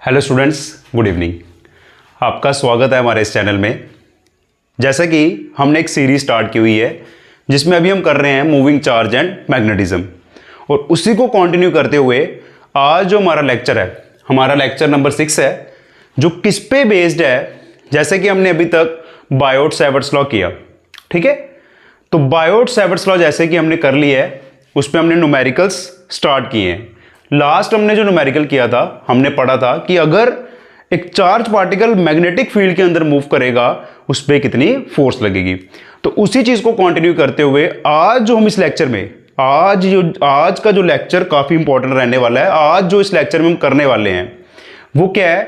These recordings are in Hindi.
Hello students, good evening. आपका स्वागत है हमारे इस चैनल में। जैसा कि हमने एक सीरीज स्टार्ट की हुई है जिसमें अभी हम कर रहे हैं मूविंग चार्ज एंड मैग्नेटिज्म, और उसी को कंटिन्यू करते हुए आज जो हमारा लेक्चर है, हमारा लेक्चर नंबर 6 है, जो किस पे बेस्ड है। जैसे कि हमने अभी तक बायोट-सैवर्ट्स लॉ किया, ठीक है। तो बायोट-सैवर्ट्स लॉ जैसे कि हमने कर लिया है, उस पर हमने न्यूमेरिकल्स स्टार्ट किए हैं। लास्ट हमने जो न्यूमेरिकल किया था, हमने पढ़ा था कि अगर एक चार्ज पार्टिकल मैग्नेटिक फील्ड के अंदर मूव करेगा उस पर कितनी फोर्स लगेगी। तो उसी चीज को कंटिन्यू करते हुए आज जो हम इस लेक्चर में आज का जो लेक्चर काफी इंपॉर्टेंट रहने वाला है। आज जो इस लेक्चर में हम करने वाले हैं वो क्या है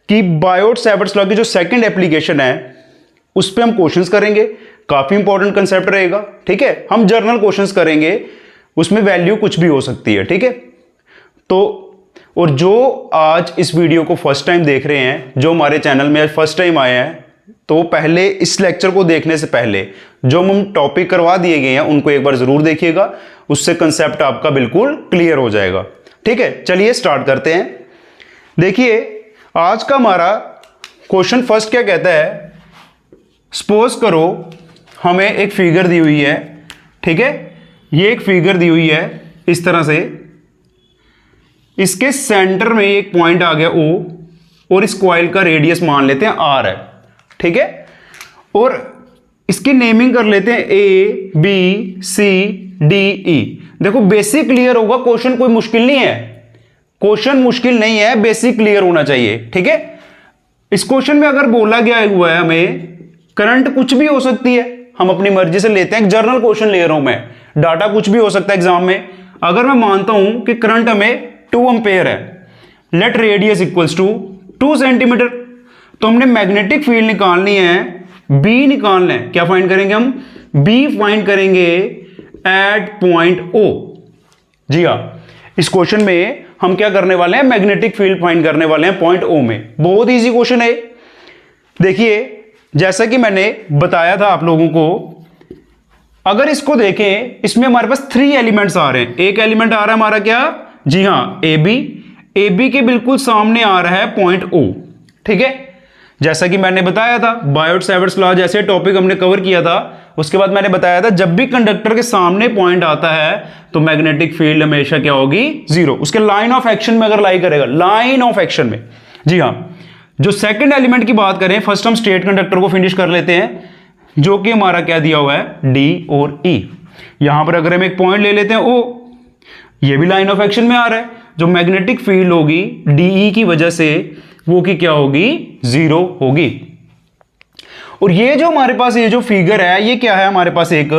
कि बायोट-सैवर्ट्स लॉ की जो सेकंड एप्लीकेशन है उस पर हम क्वेश्चंस करेंगे। काफी इंपॉर्टेंट कंसेप्ट रहेगा, ठीक है। हम जर्नल क्वेश्चंस करेंगे, उसमें वैल्यू कुछ भी हो सकती है, ठीक है। तो और जो आज इस वीडियो को फर्स्ट टाइम देख रहे हैं, जो हमारे चैनल में आज फर्स्ट टाइम आए हैं, तो पहले इस लेक्चर को देखने से पहले जो हम टॉपिक करवा दिए गए हैं उनको एक बार जरूर देखिएगा, उससे कंसेप्ट आपका बिल्कुल क्लियर हो जाएगा, ठीक है। चलिए स्टार्ट करते हैं। देखिए आज का हमारा क्वेश्चन फर्स्ट क्या कहता है। सपोज करो हमें एक फिगर दी हुई है, ठीक है। ये एक फिगर दी हुई है इस तरह से, इसके सेंटर में एक पॉइंट आ गया O, और इस कॉइल का रेडियस मान लेते हैं R है, ठीक है। और इसकी नेमिंग कर लेते हैं A, B, C, D, E। देखो बेसिक क्लियर होगा, क्वेश्चन कोई मुश्किल नहीं है, क्वेश्चन मुश्किल नहीं है, बेसिक क्लियर होना चाहिए, ठीक है। इस क्वेश्चन में अगर बोला गया हुआ है हमें करंट कुछ भी हो सकती है, हम अपनी मर्जी से लेते हैं। जर्नल क्वेश्चन ले रहा हूं मैं, डाटा कुछ भी हो सकता है एग्जाम में। अगर मैं मानता हूं कि करंट हमें 2 एम्पेयर है, let radius equals to 2 centimetre, तो हमने मैग्नेटिक फील्ड निकालनी है, बी निकालना है। क्या फाइंड करेंगे हम? बी फाइंड करेंगे एट पॉइंट O। जी हाँ, इस क्वेश्चन में हम क्या करने वाले हैं? मैग्नेटिक फील्ड फाइंड करने वाले हैं पॉइंट O में। बहुत इजी क्वेश्चन है। देखिए जैसा कि मैंने बताया था आप लोगों को, अगर इसको देखें, इसमें हमारे पास 3 एलिमेंट्स आ रहे हैं। एक एलिमेंट आ रहा है हमारा क्या? जी हाँ, AB के बिल्कुल सामने आ रहा है पॉइंट O, ठीक है। जैसा कि मैंने बताया था बायोट-सैवर्ट्स लॉ जैसे टॉपिक हमने कवर किया था, उसके बाद मैंने बताया था जब भी कंडक्टर के सामने पॉइंट आता है तो मैग्नेटिक फील्ड हमेशा क्या होगी? 0। उसके लाइन ऑफ एक्शन में अगर लाई करेगा, लाइन ऑफ एक्शन में। जी हाँ, जो सेकंड एलिमेंट की बात करें, फर्स्ट हम स्ट्रेट कंडक्टर को फिनिश कर लेते हैं, जो कि हमारा क्या दिया हुआ है? D और E। यहां पर अगर हम एक पॉइंट ले लेते हैं O, ये भी लाइन ऑफ एक्शन में आ रहा है। जो मैग्नेटिक फील्ड होगी DE की वजह से वो की क्या होगी? 0 होगी। और ये जो हमारे पास ये जो फिगर है, ये क्या है हमारे पास? एक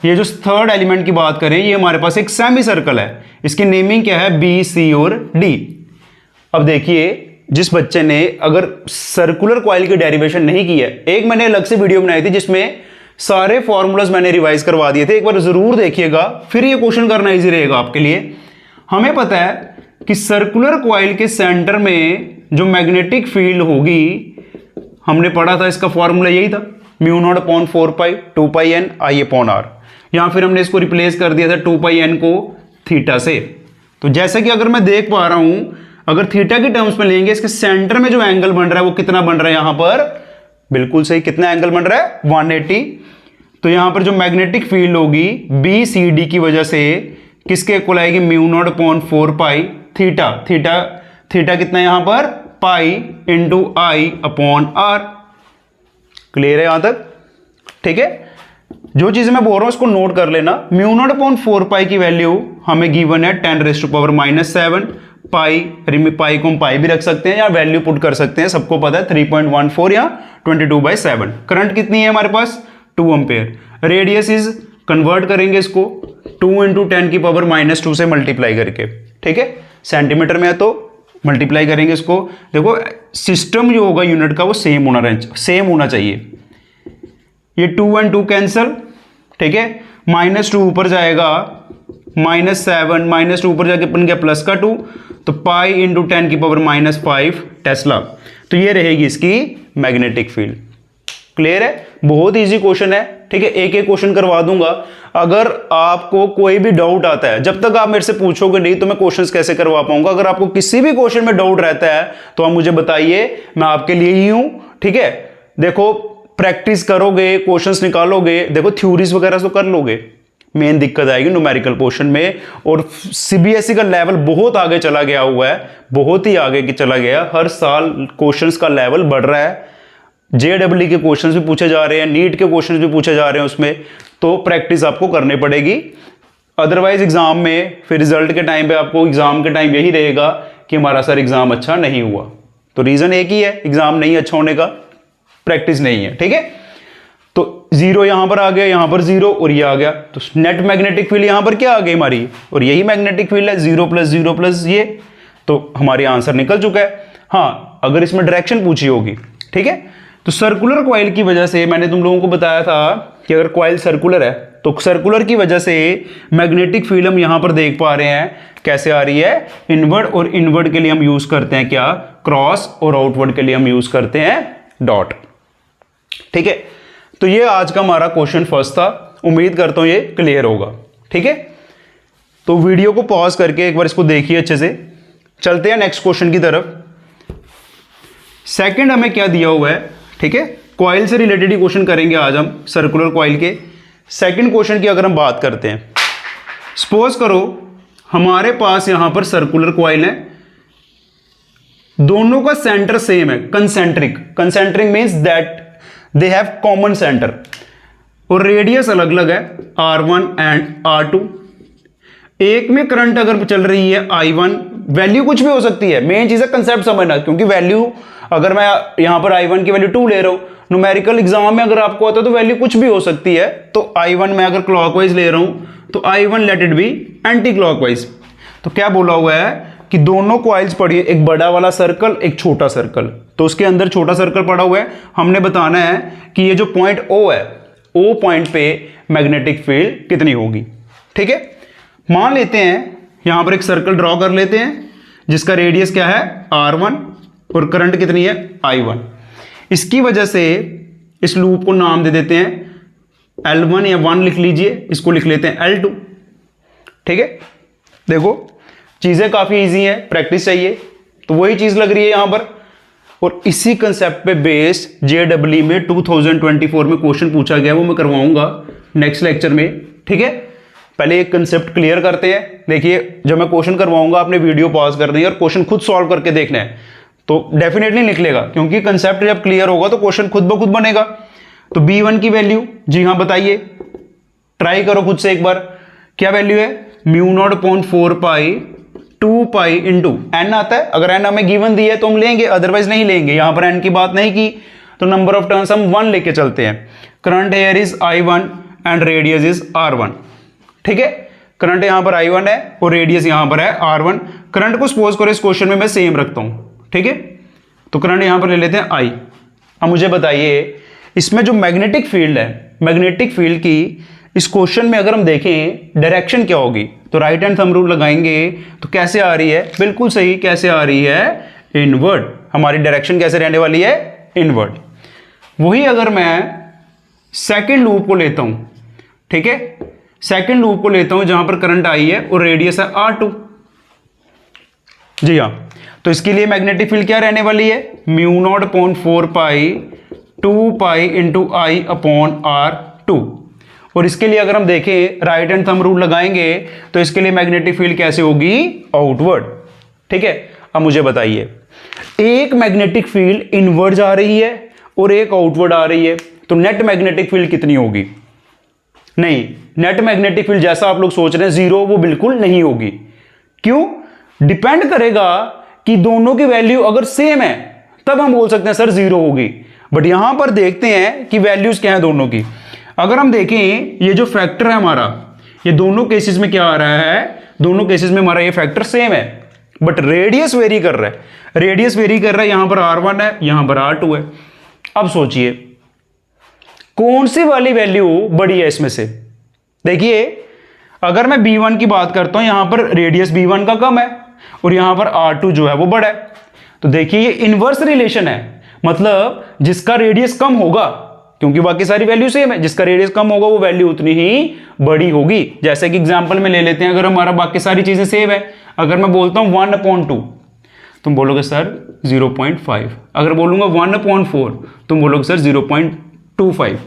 ये जो थर्ड एलिमेंट की बात करें, ये हमारे पास एक सेमी सर्कल है। इसकी नेमिंग क्या है? B, C और D। अब देखिए, जिस बच्चे ने अगर सर्कुलर कॉइल की डेरिवेशन नहीं की है, एक मैंने अलग से वीडियो बनाई थी जिसमें सारे फॉर्मूलाज मैंने रिवाइज करवा दिए थे, एक बार जरूर देखिएगा, फिर ये क्वेश्चन करना इजी रहेगा आपके लिए। हमें पता है कि सर्कुलर कॉइल के सेंटर में जो मैग्नेटिक फील्ड होगी, हमने पढ़ा था, इसका फॉर्मूला यही था, μ0/4π 2πn I/r। यहां फिर हमने इसको रिप्लेस कर दिया था 2πn को थीटा से। तो जैसे कि अगर मैं देख पा रहा हूं, अगर थीटा की टर्म्स में लेंगे, इसके सेंटर में जो एंगल बन रहा है वो कितना बन रहा है? यहां पर बिल्कुल सही, कितना एंगल बन रहा है? 180। तो यहां पर जो मैग्नेटिक फील्ड होगी BCD की वजह से किसके इक्वल आएगी? μ0/4π थीटा। थीटा कितना है यहां पर? Pi into I/r। क्लियर है यहां तक? ठीक है। जो चीजें मैं बोल रहा हूं उसको नोट कर लेना। μ0/4π की वैल्यू हमें गिवन है 10⁻⁻⁷। पाई को हम पाई भी रख सकते हैं या वैल्यू पुट कर सकते हैं, सबको पता है 3.14 या 22/7। करंट कितनी है हमारे पास? 2 एम्पेयर। रेडियस इज, कन्वर्ट करेंगे इसको 2 × 10⁻⁻2 से मल्टीप्लाई करके, ठीक है। सेंटीमीटर में है तो मल्टीप्लाई करेंगे इसको। देखो सिस्टम जो होगा यूनिट का वो सेम होना चाहिए। ये 2 और 2 कैंसल, ठीक है। -2 ऊपर जाएगा, -7, -2 ऊपर जाके बन गया प्लस का 2, तो पाई इंटू 10⁻⁻5 टेस्ला। तो ये रहेगी इसकी मैग्नेटिक फील्ड। क्लियर है? बहुत इजी क्वेश्चन है, ठीक है, एक एक क्वेश्चन करवा दूंगा। अगर आपको कोई भी डाउट आता है, जब तक आप मेरे से पूछोगे नहीं तो मैं क्वेश्चंस कैसे करवा पाऊंगा। अगर आपको किसी भी क्वेश्चन में डाउट रहता है तो आप मुझे बताइए, मैं आपके लिए ही हूं। ठीक है, देखो प्रैक्टिस करोगे, क्वेश्चंस निकालोगे, देखो थ्योरीज वगैरह तो कर लोगे, मेन दिक्कत आएगी न्यूमेरिकल पोर्शन में। और सीबीएसई का लेवल बहुत आगे चला गया हुआ है, बहुत ही आगे चला गया। हर साल क्वेश्चंस का लेवल बढ़ रहा है, जेडब्ल्यू के क्वेश्चंस भी पूछे जा रहे हैं, नीट के क्वेश्चंस भी पूछे जा रहे हैं उसमें, तो प्रैक्टिस आपको करनी पड़ेगी। अदरवाइज एग्जाम में फिर रिजल्ट के टाइम पे आपको एग्जाम के टाइम यही रहेगा कि हमारा सर एग्जाम अच्छा नहीं हुआ। तो रीजन एक ही है, एग्जाम नहीं अच्छा होने का, प्रैक्टिस नहीं है। ठीक है, तो जीरो यहां पर आ गया, यहां पर जीरो और ये आ गया, तो नेट मैग्नेटिक फील्ड यहां पर क्या आ गई हमारी, और यही मैग्नेटिक फील्ड है, जीरो प्लस ये, तो हमारी आंसर निकल चुका है। हाँ, अगर इसमें डायरेक्शन पूछी होगी, ठीक है, तो सर्कुलर कॉइल की वजह से मैंने तुम लोगों को बताया था कि अगर कॉइल सर्कुलर है तो सर्कुलर की वजह से मैग्नेटिक फील्ड हम यहां पर देख पा रहे हैं कैसे आ रही है, इनवर्ड, और इनवर्ड के लिए हम यूज करते हैं क्या, क्रॉस, और आउटवर्ड के लिए हम यूज करते हैं डॉट। ठीक है, तो ये आज का हमारा क्वेश्चन फर्स्ट था, उम्मीद करता हूं ये क्लियर होगा। ठीक है, तो वीडियो को पॉज करके एक बार इसको देखिए अच्छे से। चलते हैं नेक्स्ट क्वेश्चन की तरफ। सेकंड हमें क्या दिया हुआ है, ठीक है, कॉइल से रिलेटेड ही क्वेश्चन करेंगे आज हम, सर्कुलर कॉइल के। सेकंड क्वेश्चन की अगर हम बात करते हैं, सपोज करो हमारे पास यहां पर सर्कुलर कॉइल है, दोनों का सेंटर सेम है, concentric, concentric means that they have common centre, और रेडियस अलग अलग है R1 एंड R2। एक में करंट अगर चल रही है I1, वैल्यू कुछ भी हो सकती है, मेन चीज है कंसेप्ट समझना, क्योंकि वैल्यू अगर मैं यहां पर I1 की वैल्यू 2 ले रहा हूं, न्यूमेरिकल एग्जाम में अगर आपको आता है तो वैल्यू कुछ भी हो सकती है। तो I1 में अगर क्लॉकवाइज ले रहा हूं तो I1 let it be anti clockwise. तो क्या बोला हुआ है कि दोनों कॉइल्स पड़ी है, एक बड़ा वाला सर्कल, एक छोटा सर्कल, तो उसके अंदर छोटा सर्कल पड़ा हुआ है। हमने बताना है कि ये जो पॉइंट O है, O पॉइंट पे मैग्नेटिक फील्ड कितनी होगी। ठीक है, मान लेते हैं यहां पर एक सर्कल ड्रॉ कर लेते हैं जिसका रेडियस क्या है R1 और करंट कितनी है I1। इसकी वजह से इस लूप को नाम दे देते हैं L1 या 1 लिख लीजिए, इसको लिख लेते हैं L2। ठीक है, देखो चीजें काफी इजी हैं, प्रैक्टिस चाहिए, तो वही चीज लग रही है यहां पर। और इसी कंसेप्ट पे बेस्ड जेडब्ल्यू में 2024 में क्वेश्चन पूछा गया, वो मैं करवाऊंगा नेक्स्ट लेक्चर में। ठीक है, पहले एक कंसेप्ट क्लियर करते हैं। देखिए, जब मैं क्वेश्चन करवाऊंगा आपने वीडियो पॉज करनी है और क्वेश्चन खुद सॉल्व करके देखना है, तो डेफिनेटली निकलेगा, क्योंकि कंसेप्ट जब क्लियर होगा तो क्वेश्चन खुद ब खुद बनेगा। तो B1 की वैल्यू, जी हाँ बताइए, ट्राई करो खुद से एक बार, क्या वैल्यू है, μ0/4 पाई 2 पाई इंटू n आता है। अगर n हमें गिवन दी है तो हम लेंगे, अदरवाइज नहीं लेंगे। यहां पर n की बात नहीं की तो नंबर ऑफ टर्न्स हम 1 लेके चलते हैं। Current here is I1 and radius is R1। ठीक है, करंट यहां पर I1 है और रेडियस यहां पर है R1। करंट को सपोज करो इस क्वेश्चन में मैं सेम रखता हूं, ठीक है, तो करंट यहां पर ले लेते हैं I। अब मुझे बताइए इसमें जो मैग्नेटिक फील्ड है, मैग्नेटिक फील्ड की इस क्वेश्चन में अगर हम देखें डायरेक्शन क्या होगी, तो राइट हैंड थंब रूल लगाएंगे तो कैसे आ रही है, बिल्कुल सही, कैसे आ रही है, इनवर्ड। हमारी डायरेक्शन कैसे रहने वाली है, इनवर्ड। वही अगर मैं सेकंड लूप को लेता हूं, ठीक है, सेकंड लूप को लेता हूं जहां पर करंट आई है और रेडियस है R2, जी हाँ, तो इसके लिए मैग्नेटिक फील्ड क्या रहने वाली है, μ0/4 पाई 2 पाई इंटू I/R2। और इसके लिए अगर हम देखें राइट हैंड थंब रूल लगाएंगे तो इसके लिए मैग्नेटिक फील्ड कैसे होगी, आउटवर्ड। ठीक है, अब मुझे बताइए एक मैग्नेटिक फील्ड इनवर्ड जा रही है और एक आउटवर्ड आ रही है, तो नेट मैग्नेटिक फील्ड कितनी होगी, नहीं, नेट मैग्नेटिक फील्ड जैसा आप लोग सोच रहे हैं जीरो, वो बिल्कुल नहीं होगी। क्यों, डिपेंड करेगा कि दोनों की वैल्यू अगर सेम है तब हम बोल सकते हैं सर जीरो होगी, बट यहां पर देखते हैं कि वैल्यूज क्या है दोनों की। अगर हम देखें ये जो फैक्टर है हमारा, ये दोनों केसेस में क्या आ रहा है, दोनों केसेस में हमारा ये फैक्टर सेम है, बट रेडियस वेरी कर रहा है, रेडियस वेरी कर रहा है, यहां पर R1 है, यहां पर R2 है। अब सोचिए कौन सी वाली वैल्यू बड़ी है इसमें से। देखिए अगर मैं B1 की बात करता हूं, यहां पर रेडियस B1 का कम है और यहां पर R2 जो है वो बड़ा है, तो देखिए ये इनवर्स रिलेशन है, मतलब जिसका रेडियस कम होगा क्योंकि बाकी सारी वैल्यू सेम है, जिसका रेडियस कम होगा वो वैल्यू उतनी ही बड़ी होगी। जैसे कि एग्जांपल में ले लेते हैं, अगर हमारा बाकी सारी चीजें सेम है, अगर मैं बोलता हूं 1/2, तुम बोलोगे सर 0.5, अगर बोलूंगा 1/4 तुम बोलोगे सर 0.25।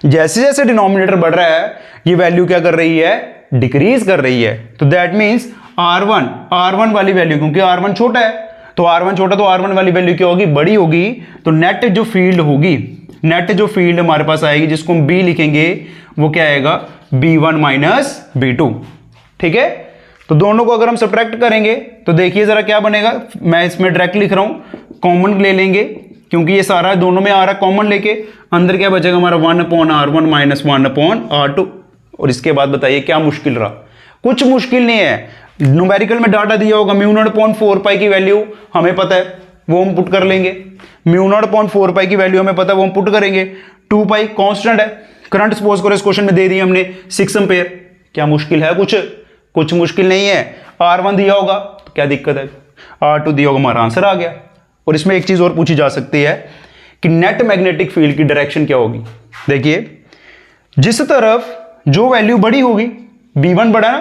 जैसे जैसे डिनोमिनेटर बढ़ रहा है ये वैल्यू क्या कर रही है, डिक्रीज कर रही है। तो दैट मीन्स R1 वाली वैल्यू, क्योंकि R1 छोटा है तो R1 छोटा, तो R1 वाली वैल्यू क्या होगी, बड़ी होगी। तो नेट जो फील्ड होगी, नेट जो फील्ड हमारे पास आएगी जिसको हम B लिखेंगे, वो क्या आएगा, B1 - B2। ठीक है, तो दोनों को अगर हम सब्ट्रैक्ट करेंगे तो देखिए जरा क्या बनेगा। मैं इसमें डायरेक्ट लिख रहा हूं, कॉमन ले लेंगे क्योंकि ये सारा दोनों में आ रहा है, कॉमन लेके अंदर क्या बचेगा हमारा 1/R1 - 1/R2। और इसके बाद बताइए क्या मुश्किल रहा, कुछ मुश्किल नहीं है। न्यूमेरिकल में डाटा दिया होगा μ0/4π की वैल्यू हमें पता है, वो हम पुट कर लेंगे। μ0/4π की वैल्यू हमें पता है, वो हम पुट करेंगे। 2π कांस्टेंट है, करंट सपोज करो इस क्वेश्चन में दे दी हमने 6 एम्पेयर। क्या मुश्किल है, कुछ मुश्किल नहीं है। R1 दिया होगा तो क्या दिक्कत है, R2 दिया होगा, हमारा आंसर आ गया। और इसमें एक चीज और पूछी जा सकती है कि नेट मैग्नेटिक फील्ड की डायरेक्शन क्या होगी। देखिए जिस तरफ जो वैल्यू बड़ी होगी, B1 बड़ा ना,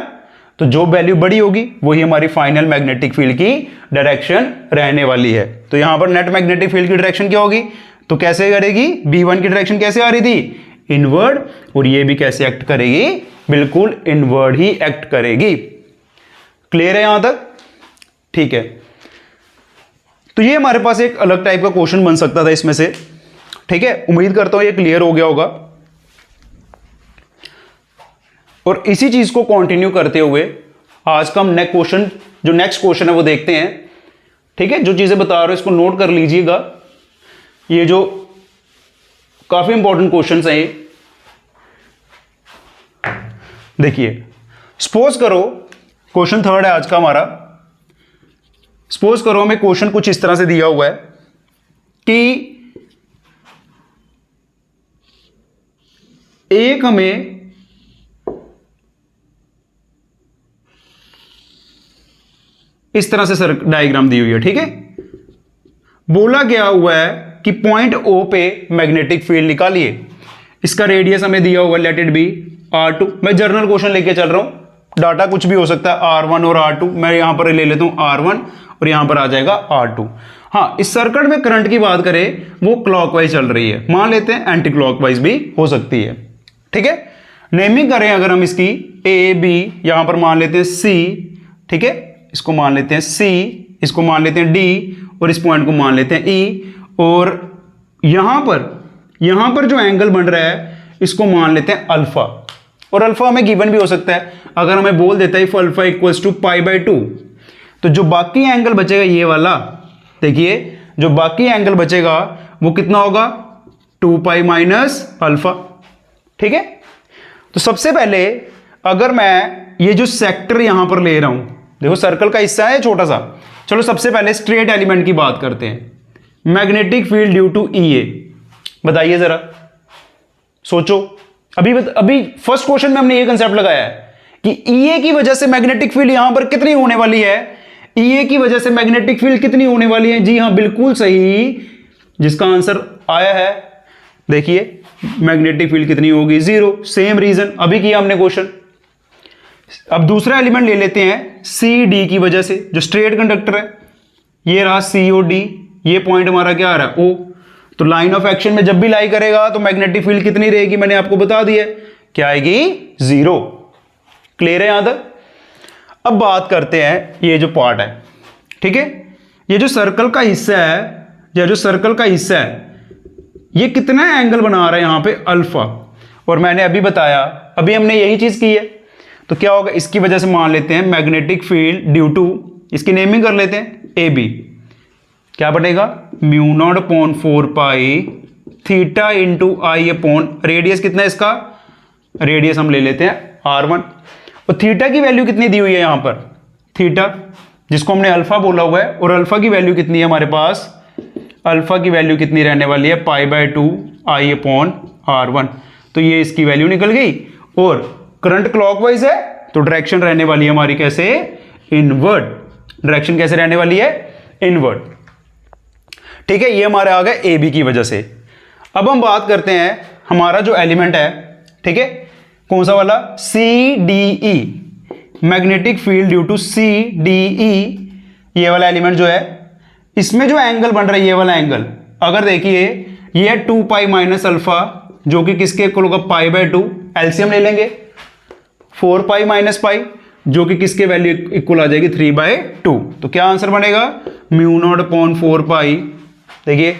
तो जो वैल्यू बड़ी होगी वही हमारी फाइनल मैग्नेटिक फील्ड की डायरेक्शन रहने वाली है। तो यहां पर नेट मैग्नेटिक फील्ड की डायरेक्शन क्या होगी, तो कैसे करेगी, B1 की डायरेक्शन कैसे आ रही थी, इनवर्ड, और ये भी कैसे एक्ट करेगी, बिल्कुल इनवर्ड ही एक्ट करेगी। क्लियर है यहां तक, ठीक है। तो ये हमारे पास एक अलग टाइप का क्वेश्चन बन सकता था इसमें से, ठीक है। उम्मीद करता हूं ये क्लियर हो गया होगा। और इसी चीज को कंटिन्यू करते हुए आज का हम नेक्स्ट क्वेश्चन है वो देखते हैं, ठीक है। जो चीजें बता रहा हूं इसको नोट कर लीजिएगा, ये जो काफी इंपॉर्टेंट क्वेश्चन है ये। देखिए सपोज करो क्वेश्चन 3 है आज का हमारा। सपोज करो हमें क्वेश्चन कुछ इस तरह से दिया हुआ है कि एक हमें इस तरह से डायग्राम दी हुई है, ठीक है। बोला गया हुआ है कि पॉइंट O पे मैग्नेटिक फील्ड निकालिए। इसका रेडियस हमें दिया हुआ, लेट इट बी R2। मैं जर्नल क्वेश्चन लेके चल रहा हूं, डाटा कुछ भी हो सकता है, R1 और R2। मैं यहां पर ले लेता हूं R1 और यहां पर आ जाएगा R2। हाँ, इस सर्किट में करंट की बात करें वो क्लॉकवाइज चल रही है, मान लेते हैं एंटी क्लॉकवाइज भी हो सकती है, ठीक है। नेमिंग करें अगर हम इसकी A B, यहां पर मान लेते हैं C, ठीक है, इसको मान लेते हैं C, इसको मान लेते हैं D और इस पॉइंट को मान लेते हैं E। और यहां पर जो एंगल बन रहा है इसको मान लेते हैं अल्फा। और अल्फा हमें गिवन भी हो सकता है, अगर हमें बोल देता है इफ अल्फा इक्वल्स टू π/2, तो जो बाकी एंगल बचेगा ये वाला, देखिए जो बाकी एंगल बचेगा वो कितना होगा, 2π - अल्फा, ठीक है। तो सबसे पहले अगर मैं ये जो सेक्टर यहां पर ले रहा हूं, देखो सर्कल का हिस्सा है छोटा सा। चलो सबसे पहले स्ट्रेट एलिमेंट की बात करते हैं। Magnetic field due to EA, बताइए जरा, सोचो। अभी फर्स्ट क्वेश्चन में हमने ये कंसेप्ट लगाया है कि EA की वजह से मैग्नेटिक फील्ड यहां पर कितनी होने वाली है, EA की वजह से मैग्नेटिक फील्ड कितनी होने वाली है। जी हां, बिल्कुल सही, जिसका आंसर आया है। देखिए मैग्नेटिक फील्ड कितनी होगी, 0। सेम रीजन अभी किया हमने क्वेश्चन। अब दूसरा एलिमेंट ले लेते हैं CD की वजह से, जो स्ट्रेट कंडक्टर है, ये रहा COD, ये पॉइंट हमारा क्या आ रहा है O। तो लाइन ऑफ एक्शन में जब भी लाई करेगा तो मैग्नेटिक फील्ड कितनी रहेगी, मैंने आपको बता दिया, क्या आएगी, 0। क्लियर है यहां तक। अब बात करते हैं ये जो पार्ट है, ठीक है, ये जो सर्कल का हिस्सा है, ये कितना एंगल बना रहा है यहां पे, अल्फा। और मैंने अभी बताया, अभी हमने यही चीज की है, तो क्या होगा, इसकी वजह से मान लेते हैं मैग्नेटिक फील्ड ड्यू टू, इसकी नेमिंग कर लेते हैं AB, क्या बनेगा, μ0/4π theta into I upon radius कितना है इसका, रेडियस हम ले लेते हैं R1। और थीटा की वैल्यू कितनी दी हुई है यहां पर, थीटा, जिसको हमने अल्फा बोला हुआ है, और अल्फा की वैल्यू कितनी है हमारे पास, अल्फा की वैल्यू कितनी रहने वाली है, π/2 I अपॉन R1। तो ये इसकी वैल्यू निकल गई। और करंट क्लॉकवाइज है तो डायरेक्शन रहने वाली है हमारी कैसे, इनवर्ड। डायरेक्शन कैसे रहने वाली है, इनवर्ड, ठीक है। ये हमारे आ गए AB की वजह से। अब हम बात करते हैं हमारा जो एलिमेंट है, ठीक है, कौन सा वाला, C D E, magnetic field due to C D E, ये वाला एलिमेंट जो है, इसमें जो एंगल बन रहा है ये वाला एंगल, अगर देखिए ये 2 पाई माइनस अल्फा जो कि किसके इक्वल होगा, पाई बाय 2, एलसीएम ले लेंगे 4 पाई माइनस पाई जो कि किसके वैल्यू इक्वल आ जाएगी 3 बाय 2, तो क्या आंसर बनेगा, म्यू नॉट अपॉन 4 पाई, देखिए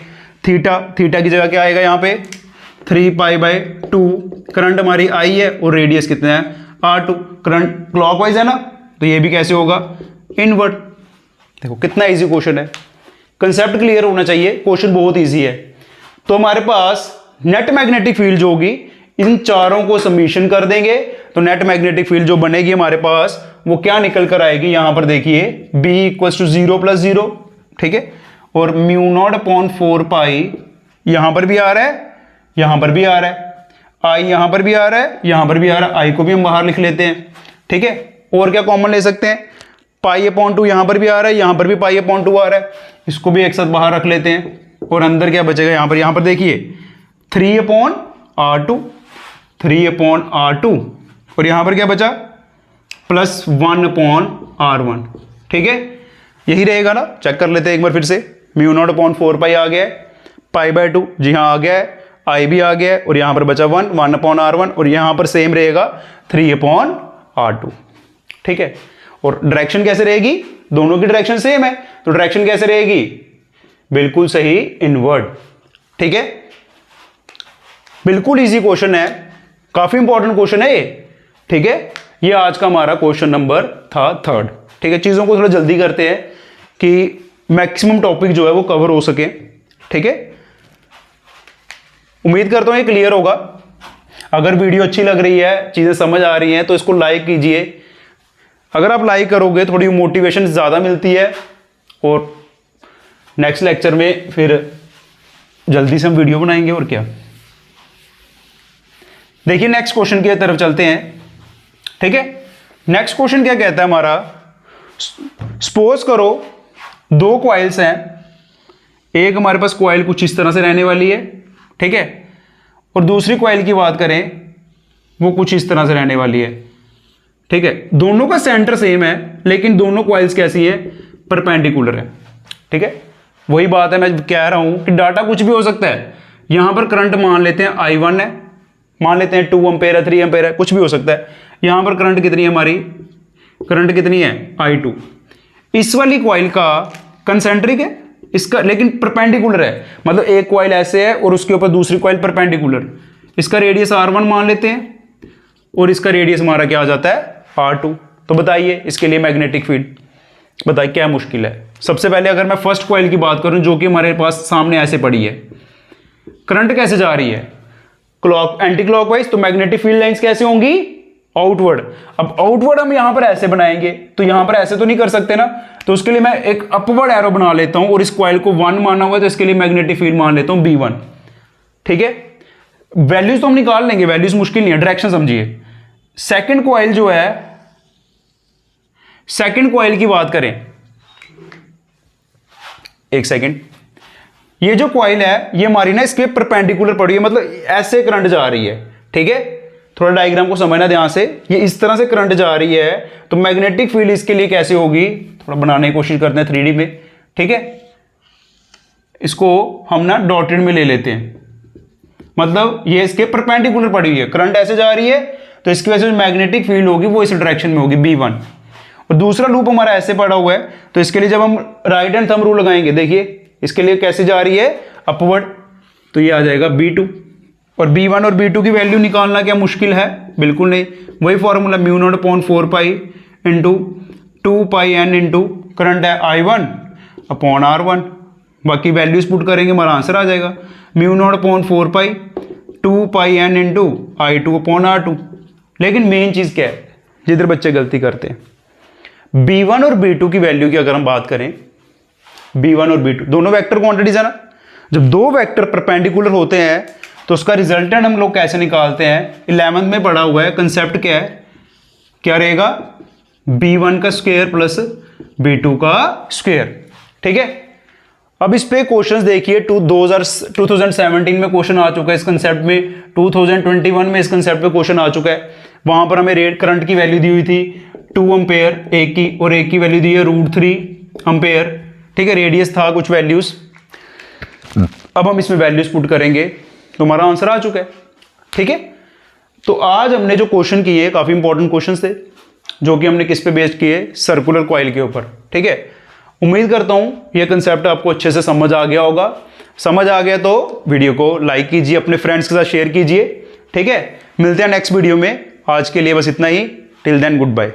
थीटा, थीटा की जगह क्या आएगा यहाँ पे 3 पाई बाय 2, करंट हमारी आई है और रेडियस कितना है R2, करंट क्लॉकवाइज है ना, तो ये भी कैसे होगा, इनवर्ट। देखो कितना इजी क्वेश्चन है, कंसेप्ट क्लियर होना चाहिए, क्वेश्चन बहुत इजी है। तो हमारे पास नेट मैग्नेटिक फील्ड जो होगी, इन चारों को समीशन कर देंगे तो नेट मैग्नेटिक फील्ड जो बनेगी हमारे पास वो क्या निकल कर आएगी, यहां पर देखिए B इक्वल टू 0 प्लस 0, ठीक है, और म्यू नॉट अपॉन 4 पाई, यहां पर भी आ रहा है, यहां पर भी आ रहा है, आई यहां पर भी आ रहा है, यहां पर भी आ रहा है, आई को भी हम बाहर लिख लेते हैं, ठीक है, और क्या कॉमन ले सकते हैं, पाई अपॉन 2 यहां पर भी आ रहा है, यहां पर भी पाई अपॉन 2 आ रहा है, इसको भी एक साथ बाहर रख लेते हैं, और अंदर क्या बचेगा, यहां पर देखिए 3 अपॉन R2, 3 अपॉन R2, और यहां पर क्या बचा, प्लस 1 अपॉन R1, ठीक है, यही रहेगा ना, चेक कर लेते हैं एक बार फिर से, म्यू नॉट अपॉन 4 पाई आ गया है, पाई बाय 2 जी हाँ आ गया है, आई भी आ गया है, और यहां पर बचा 1 अपॉन R1, और यहां पर सेम रहेगा 3 अपॉन R2, ठीक है, और डायरेक्शन कैसे रहेगी, दोनों की डायरेक्शन सेम है, तो डायरेक्शन कैसे रहेगी, बिल्कुल सही, इनवर्ड, ठीक है, बिल्कुल इजी क्वेश्चन है, काफी इंपॉर्टेंट क्वेश्चन है ये, ठीक है, ये आज का हमारा क्वेश्चन नंबर था 3rd, ठीक है, चीजों को थोड़ा जल्दी करते हैं कि मैक्सिमम टॉपिक जो है वो कवर हो सके, ठीक है, उम्मीद करता हूं ये क्लियर होगा। अगर वीडियो अच्छी लग रही है, चीजें समझ आ रही हैं तो इसको लाइक कीजिए, अगर आप लाइक करोगे थोड़ी मोटिवेशन ज्यादा मिलती है, और नेक्स्ट लेक्चर में फिर जल्दी से हम वीडियो बनाएंगे, और क्या। देखिए नेक्स्ट क्वेश्चन की तरफ चलते हैं, ठीक है, नेक्स्ट क्वेश्चन क्या कहता है हमारा, सपोज करो 2 कॉइल्स हैं, एक हमारे पास कॉइल कुछ इस तरह से रहने वाली है, ठीक है, और दूसरी कॉइल की बात करें वो कुछ इस तरह से रहने वाली है, ठीक है, दोनों का सेंटर सेम है लेकिन दोनों कॉइल्स कैसी है, परपेंडिकुलर है, ठीक है, वही बात है, मैं कह रहा हूं कि डाटा कुछ भी हो सकता है, यहां पर करंट मान लेते हैं I1 है, मान लेते हैं 2 एम्पेयर है, 3 एम्पेयर है, कुछ भी हो सकता है, यहां पर करंट कितनी है हमारी, करंट कितनी है I2, इस वाली कॉइल का कंसेंट्रिक है, इसका लेकिन परपेंडिकुलर है, मतलब एक कॉइल ऐसे है और उसके ऊपर दूसरी कॉइल परपेंडिकुलर, इसका रेडियस R1 मान लेते हैं और इसका रेडियस हमारा क्या आ जाता है R2, तो बताइए इसके लिए मैग्नेटिक फील्ड, बताइए क्या मुश्किल है। सबसे पहले अगर मैं फर्स्ट कॉइल की बात करूं जो कि हमारे पास सामने ऐसे पड़ी है, करंट कैसे जा रही है, क्लॉक एंटी क्लॉकवाइज, तो मैग्नेटिक फील्ड लाइंस कैसे होंगी, आउटवर्ड। अब आउटवर्ड हम यहां पर ऐसे बनाएंगे तो यहां पर ऐसे तो नहीं कर सकते ना, तो उसके लिए मैं एक अपवर्ड एरो बना लेता हूं और इस कॉइल को 1 माना हुआ है तो इसके लिए मैग्नेटिक फील्ड मान लेता हूं B1, ठीक है, वैल्यूज तो हम निकाल लेंगे, वैल्यूज मुश्किल नहीं है, डायरेक्शन समझिए। सेकंड कॉइल जो है, सेकंड कॉइल की बात करें, एक सेकंड, ये जो कॉइल है ये हमारी ना इसके परपेंडिकुलर पड़ी है, मतलब ऐसे करंट जा रही है, ठीक है, थोड़ा डायग्राम को समझना ध्यान से, ये इस तरह से करंट जा रही है तो मैग्नेटिक फील्ड इसके लिए कैसे होगी, थोड़ा बनाने की कोशिश करते हैं 3D में, ठीक है, इसको हम ना डॉटेड में ले लेते हैं, मतलब ये इसके परपेंडिकुलर पड़ी हुई है, करंट ऐसे जा रही है तो इसकी वजह से मैग्नेटिक फील्ड होगी वो इस डायरेक्शन में होगी B1, और दूसरा लूप हमारा ऐसे पड़ा हुआ है तो इसके लिए जब हम राइट हैंड थंब रूल लगाएंगे, देखिए इसके लिए कैसे जा रही है अपवर्ड, तो ये आ जाएगा B2, और B1 और B2 की वैल्यू निकालना क्या मुश्किल है, बिल्कुल नहीं, वही formula mu naught upon 4 pi into 2 पाई n इंटू करंट है I1 अपॉन R1, बाकी वैल्यूज पुट करेंगे हमारा आंसर आ जाएगा, म्यू नॉट अपॉन 4 पाई 2 पाई n into I2 upon R2। लेकिन मेन चीज क्या है जिधर बच्चे गलती करते हैं, B1 और B2 की वैल्यू की अगर हम बात करें, B1 और B2 दोनों वेक्टर क्वांटिटीज है ना, जब दो वेक्टर परपेंडिकुलर होते हैं तो उसका रिजल्टेंट हम लोग कैसे निकालते हैं, 11th में पढ़ा हुआ है, कंसेप्ट क्या है, क्या रहेगा, B1 का स्क्वायर प्लस B2 का स्क्वायर, ठीक है। अब इस पे क्वेश्चंस देखिए 2017 में क्वेश्चन आ चुका है इस कंसेप्ट में, 2021 में इस कंसेप्ट पे क्वेश्चन आ चुका है। वहां पर हमें रेट करंट की वैल्यू दी हुई थी 2 एम्पेयर एक की, और एक की वैल्यू दी है √3 एम्पेयर, ठीक है। रेडियस था कुछ वैल्यूज। अब हम इसमें वैल्यूज पुट करेंगे तो हमारा आंसर आ चुका है, ठीक है। तो आज हमने जो क्वेश्चन किए काफी इंपॉर्टेंट क्वेश्चन थे, जो कि हमने किस पे बेस्ड किए, सर्कुलर कॉइल के ऊपर, ठीक है। उम्मीद करता हूं यह कंसेप्ट आपको अच्छे से समझ आ गया होगा। समझ आ गया तो वीडियो को लाइक कीजिए, अपने फ्रेंड्स के साथ शेयर कीजिए, ठीक है। मिलते हैं नेक्स्ट वीडियो में। आज के लिए बस इतना ही। Till then good bye.